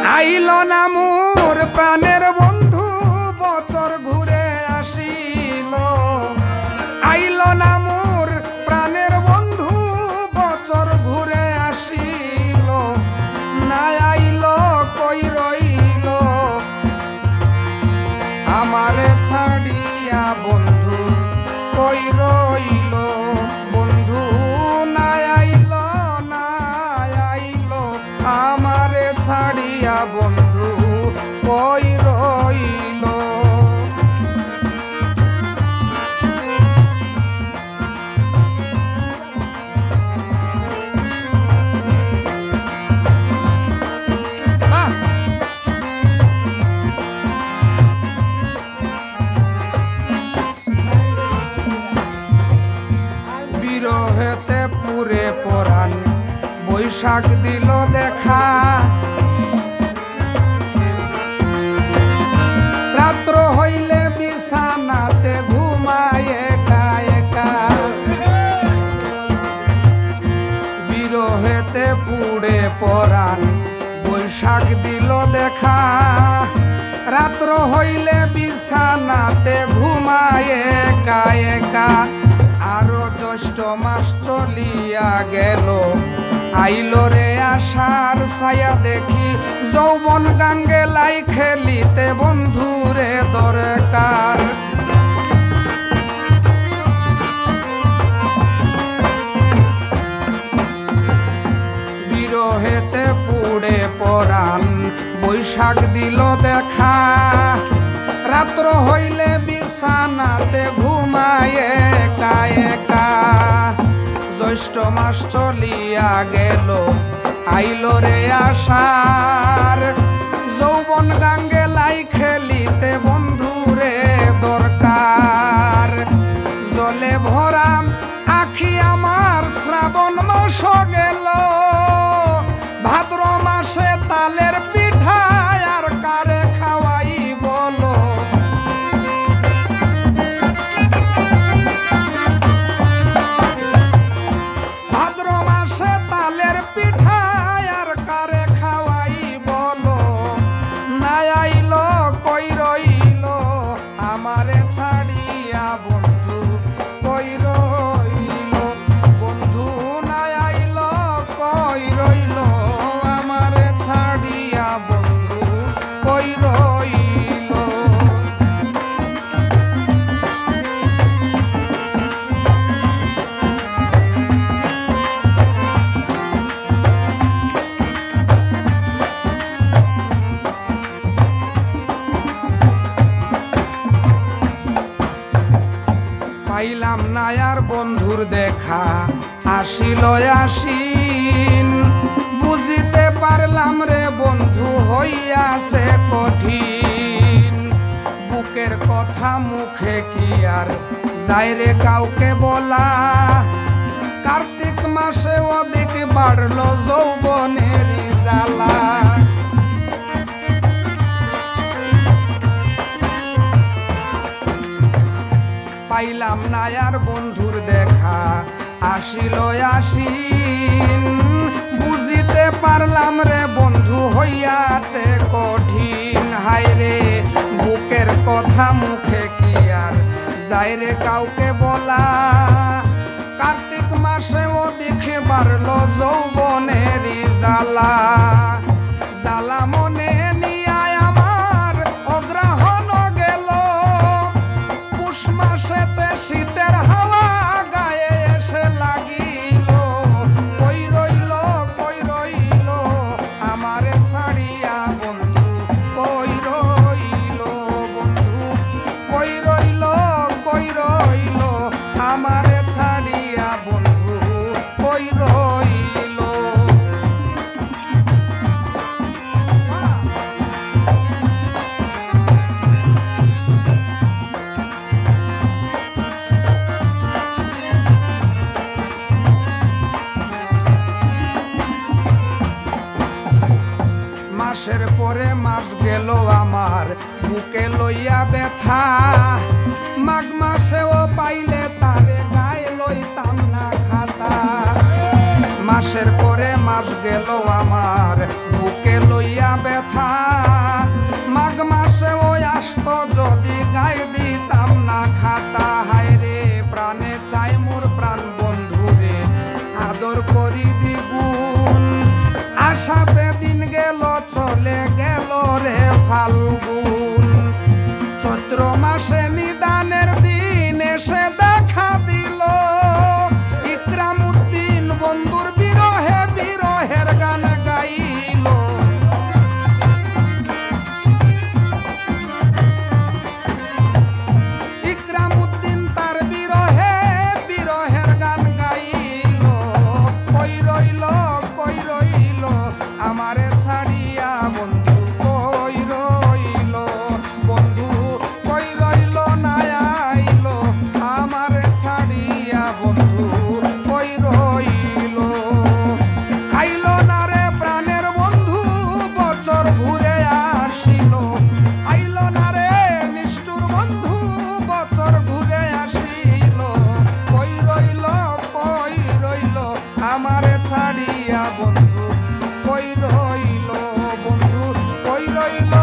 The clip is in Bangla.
আইল না মোর প্রাণের বন্ধু বছর ঘুরে আসিল আইল না মোর প্রাণের বন্ধু বছর ঘুরে আসিল না আইল কই রইল আমারে ছাড়িয়া বন্ধু কই রইল বন্ধু না আইল আমারে ছাড়িয়া বন্ধু কই রইল বিরহেতে পুরে পরাণ বৈশাখ দিল দেখা রাত্র হইলে বিছানাতে ঘুমায় একা একা বিরহেতে পুড়ে পরাণ বৈশাখ দিল দেখা রাত্র হইলে বিছানাতে ঘুমায় একা একা আরো জ্যৈষ্ঠ মাস চলিয়া গেল আইল রে আশার ছায়া দেখি যৌবন গাঙ্গে লাই খেলিতে বন্ধুরে দরকার বিরহেতে পুড়ে পরাণ বৈশাখ দিল দেখা রাত্র হইলে বিছানাতে ঘুমায় একা একা জ্যৈষ্ঠ মাস চলিয়া গেল আইল রে আশার যৌবন গাঙ্গে লাই খেলিতে বন্ধুরে দরকার জলে ভরা আখি আমার শ্রাবণ মাস গেল ভাদ্র মাসে তালের পিঠা আর কারে খাওয়াই বলো ভাদ্র মাসে তালের পিঠা আর কারে খাওয়াই বলো না আইল কই রইল আমারে ছাড়িয়া বন্ধু কই রইল বন্ধু না আইল কই রইল আমারে ছাড়িয়া বন্ধু কই রইল পাইলাম না আর বন্ধুর দেখা আসিল আসিন বুঝিতে পারলাম রে বন্ধু হইয়াছে কঠিন বুকের কথা মুখে কি আর যায় রে কাউকে বলা কার্তিক মাসে অধিক বাড়লো যৌবনের জ্বালা পাইলাম না আর বন্ধুর দেখা আসিল আসিন বুঝিতে পারলাম রে বন্ধু হইয়াছে কঠিন হায় রে বুকের কথা মুখে কি আর যায় রে কাউকে বলা কার্তিক মাসে অধিক বাড়লো যৌবনের জ্বালা জ্বালা মনে নিয়া আমার অগ্রহণ গেল পুষ মাসেতে শীতের হাওয়া গায়ে এসে লাগিল কই রইল আমারে ছাড়িয়া বন্ধু কই রইল বন্ধু কই রইল আমারে ছাড়িয়া বন্ধু কই রইল মাসের পরে মাস গেল আমার বুকে লইয়া ব্যথা মাঘ মাসেও পাইলে তারে গায়ে লইতাম না খাতা মাসের পরে মাস গেল আমার বুকে লইয়া ব্যথা ব্যথা মাঘ মাসে ওই আসতো যদি গায়ে দিতাম না খাতা হায় রে প্রাণে চাই মোর প্রাণ বন্ধুরে আদর করি দ্বিগুণ আশাতে দিন গেল চলে গেল রে ফাল্গুন চৈত্র মাসে নিদানের দিন এসে দেখা দিল ইকরামউদ্দিন বন্ধুর বিরহে বিরহের গান গাইল ইকরামউদ্দিন তার বিরহে বিরহের গান গাইল কই রইল আমারে ছাড়িয়া বন্ধু কই রইল বন্ধু কই রইল না আইল আমারে ছাড়িয়া বন্ধু কই রইল আইল না রে প্রাণের বন্ধু বছর ঘুরে আসিল আইল না রে নিষ্ঠুর বন্ধু বছর ঘুরে আসিল কই রইল আমারে ছাড়িয়া বন্ধু কই রইল বন্ধু কই রইল